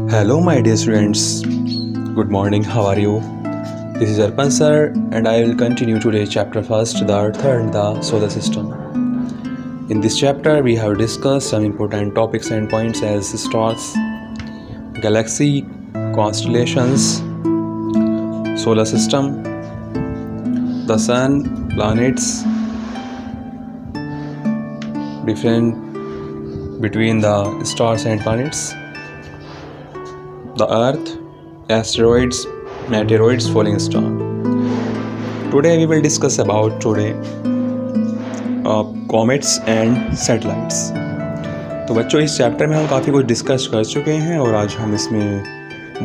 Hello, my dear students. Good morning. How are you? This is Arpan sir, and I will continue today's chapter first, the Earth and the Solar System. In this chapter, we have discussed some important topics and points as stars, galaxy, constellations, solar system, the sun, planets, different between the stars and planets, the earth, asteroids, meteoroids, falling star. Today we will discuss about comets and satellites. तो बच्चों, इस chapter में हम काफ़ी कुछ discuss कर चुके हैं और आज हम इसमें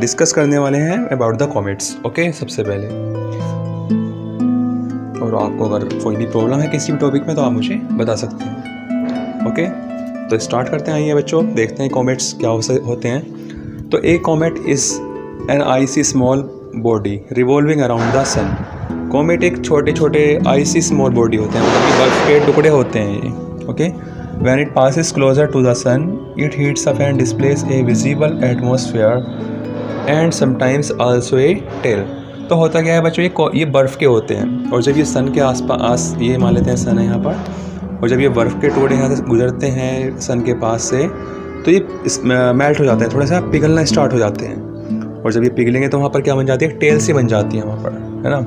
डिस्कस करने वाले हैं अबाउट द कॉमेट्स. ओके, सबसे पहले, और आपको अगर कोई भी प्रॉब्लम है किसी भी टॉपिक में तो आप मुझे बता सकते हैं. ओके, तो स्टार्ट करते हैं. आइए बच्चों, देखते हैं कॉमेट्स क्या होते हैं. तो a comet is an icy small body revolving around the sun. Comet एक छोटे छोटे आईसी स्मॉल बॉडी होते हैं, मतलब कि बर्फ के टुकड़े होते हैं ये. Okay, when it passes closer to the sun it heats up and displace a visible atmosphere and sometimes also a tail. तो होता क्या है बच्चों, ये बर्फ़ के होते हैं और जब ये सन के आसपास, ये मान लेते हैं सन है यहाँ पर, और जब ये बर्फ़ के टुकड़े यहाँ से गुजरते हैं सन के पास से तो ये मेल्ट हो जाते हैं, थोड़ा सा पिघलना स्टार्ट हो जाते हैं. और जब ये पिघलेंगे तो वहाँ पर क्या बन जाती है, टेल सी बन जाती है वहाँ पर, है ना.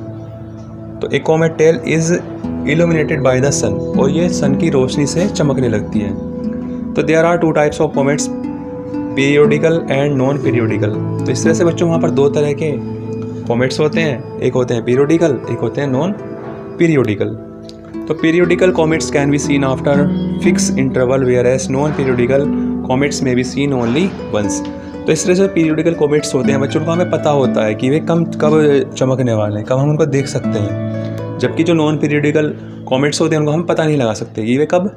तो एक comet tail is illuminated by the sun, और ये सन की रोशनी से चमकने लगती है. तो there are two types of comets, periodical and non periodical. तो इस तरह से बच्चों वहाँ पर दो तरह के कॉमेट्स होते हैं, एक होते हैं पीरियोडिकल, एक होते हैं नॉन पीरियोडिकल. तो periodical comets can be seen after fix interval whereas non periodical comets may be seen only once. तो इस तरह से पीरियोडिकल कॉमेट्स होते हैं बच्चों को हमें पता होता है कि वे कब चमकने वाले हैं, कब हम उनको देख सकते हैं. जबकि जो नॉन पीरियोडिकल कॉमेट्स होते हैं उनको हम पता नहीं लगा सकते कि वे कब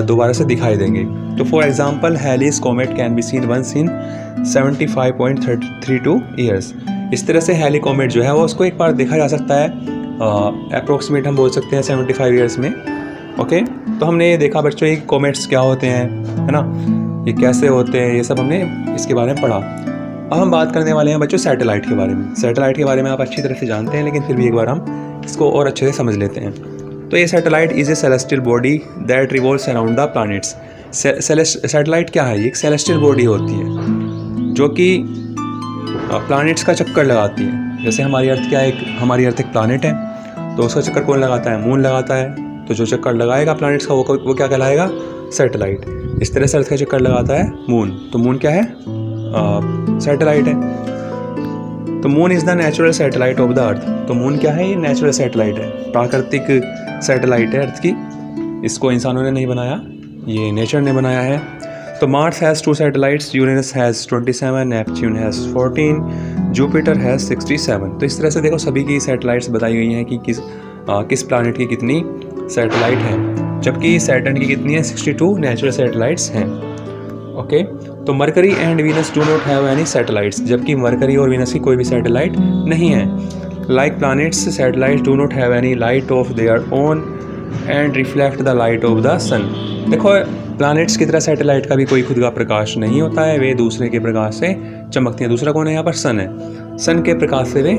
दोबारा से दिखाई देंगे. तो for example Halley's comet can be seen once in 75.32 years. इस तरह से हैली कॉमेट जो है वो उसको एक बार देखा जा सकता है, अप्रोक्सीमेट हम बोल सकते हैं 75 ईयर्स में. ओके, तो हमने ये देखा बच्चों ये कॉमेट्स क्या होते हैं, है ना, ये कैसे होते हैं, ये सब हमने इसके बारे में पढ़ा. अब हम बात करने वाले हैं बच्चों सैटेलाइट के बारे में. सैटेलाइट के बारे में आप अच्छी तरह से जानते हैं, लेकिन फिर भी एक बार हम इसको और अच्छे से समझ लेते हैं. तो ये satellite is a celestial body that revolves around the planets. Satellite क्या है, ये एक सेलेस्टियल बॉडी होती है जो कि प्लैनेट्स का चक्कर लगाती है. जैसे हमारी अर्थ एक प्लैनेट है, तो उसका चक्कर कौन लगाता है, मून लगाता है. तो जो चक्कर लगाएगा प्लैनेट्स का वो क्या कहलाएगा, सैटेलाइट. इस तरह से अर्थ का चक्कर लगाता है मून, तो मून क्या है, सैटेलाइट है. तो moon is the natural satellite of the earth. तो मून क्या है, ये नेचुरल सैटेलाइट है, प्राकृतिक सैटेलाइट है अर्थ की. इसको इंसानों ने नहीं बनाया, ये नेचर ने बनाया है. तो Mars has 2 satellites, Uranus has 27, Neptune has 14, Jupiter has 67. तो इस तरह से देखो सभी की सैटेलाइट्स बताई गई हैं कि किस प्लैनेट की कितनी सैटेलाइट हैं, जबकि सैटर्न की कितनी है, 62 नेचुरल सैटेलाइट्स हैं. ओके, तो Mercury and Venus do not have any satellites. जबकि मरकरी और वीनस की कोई भी सैटेलाइट नहीं है. Like planets, satellites do not have any light of their own and reflect the light of the sun. देखो प्लैनेट्स की तरह सैटेलाइट का भी कोई खुद का प्रकाश नहीं होता है, वे दूसरे के प्रकाश से चमकती हैं. दूसरा कौन है यहाँ पर, सन है. सन के प्रकाश से वे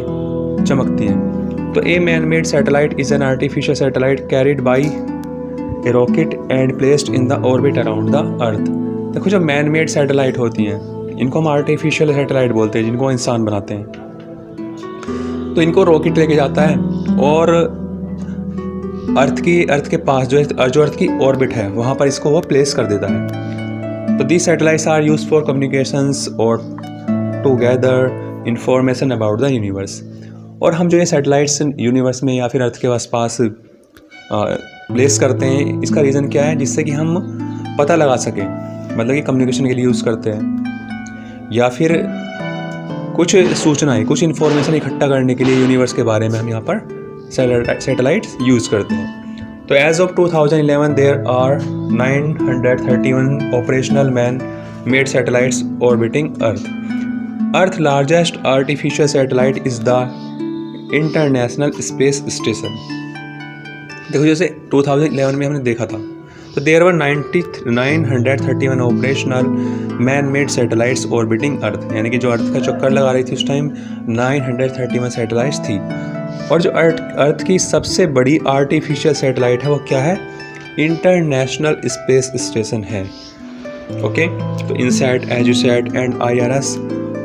चमकती हैं. तो a man made satellite is an artificial satellite carried by A rocket and placed in the orbit around the earth. देखो जो मैन मेड सैटेलाइट होती हैं इनको हम आर्टिफिशियल सैटेलाइट बोलते हैं, जिनको इंसान बनाते हैं. तो इनको रॉकेट लेके जाता है और अर्थ के पास जो अर्थ की ऑर्बिट है वहाँ पर इसको वो प्लेस कर देता है. तो these satellites are used for communications और to gather information about the universe. और हम जो ये सैटेलाइट्स यूनिवर्स में या फिर अर्थ के आसपास प्लेस करते हैं, इसका रीज़न क्या है, जिससे कि हम पता लगा सकें, मतलब कि कम्युनिकेशन के लिए यूज़ करते हैं या फिर कुछ सूचनाएं, कुछ इन्फॉर्मेशन इकट्ठा करने के लिए यूनिवर्स के बारे में हम यहाँ पर सैटेलाइट्स यूज़ करते हैं. तो as of 2011 there are 931 operational man made satellites orbiting earth. Earth largest artificial satellite is the international space station. देखो जैसे 2011 में हमने देखा था तो there were 931 operational man made satellites orbiting earth, यानी कि जो अर्थ का चक्कर लगा रही थी उस टाइम 931 सैटेलाइट्स थी। और जो अर्थ की सबसे बड़ी आर्टिफिशियल सैटेलाइट है वो क्या है? इंटरनेशनल स्पेस स्टेशन है। ओके, तो INSAT, EDUSAT and IRS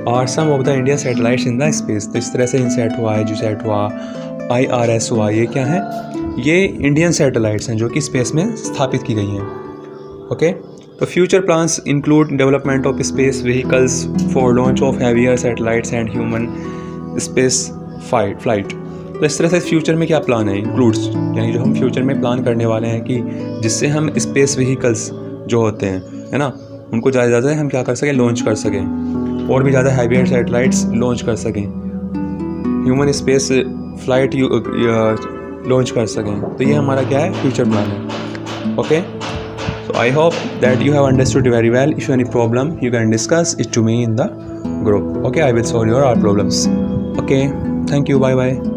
are some of the Indian satellites in the space. तो इस तरह से इनसैट हुआ, एजुसैट हुआ, IRS हुआ, ये क्या है? ये इंडियन सैटेलाइट्स हैं जो कि स्पेस में स्थापित की गई हैं। ओके, तो future plans include development of space vehicles for launch of heavier satellites and human space flight. तो इस तरह से फ्यूचर में क्या प्लान है? इंक्लूड्स, यानी जो हम फ्यूचर में प्लान करने वाले हैं कि जिससे हम स्पेस व्हीकल्स जो होते हैं, है ना, उनको ज़्यादा से ज़्यादा हम क्या कर सकें? लॉन्च कर सकें, और भी ज़्यादा हैवियर सैटेलाइट्स लॉन्च कर सकें, ह्यूमन स्पेस फ्लाइट लॉन्च कर सकें। तो ये हमारा क्या है? फ्यूचर प्लान है। Okay, so I hope that you have understood very well. If you have any problem, you can discuss it to me in the group. Okay, I will solve your all problems. Okay, thank you. Bye bye.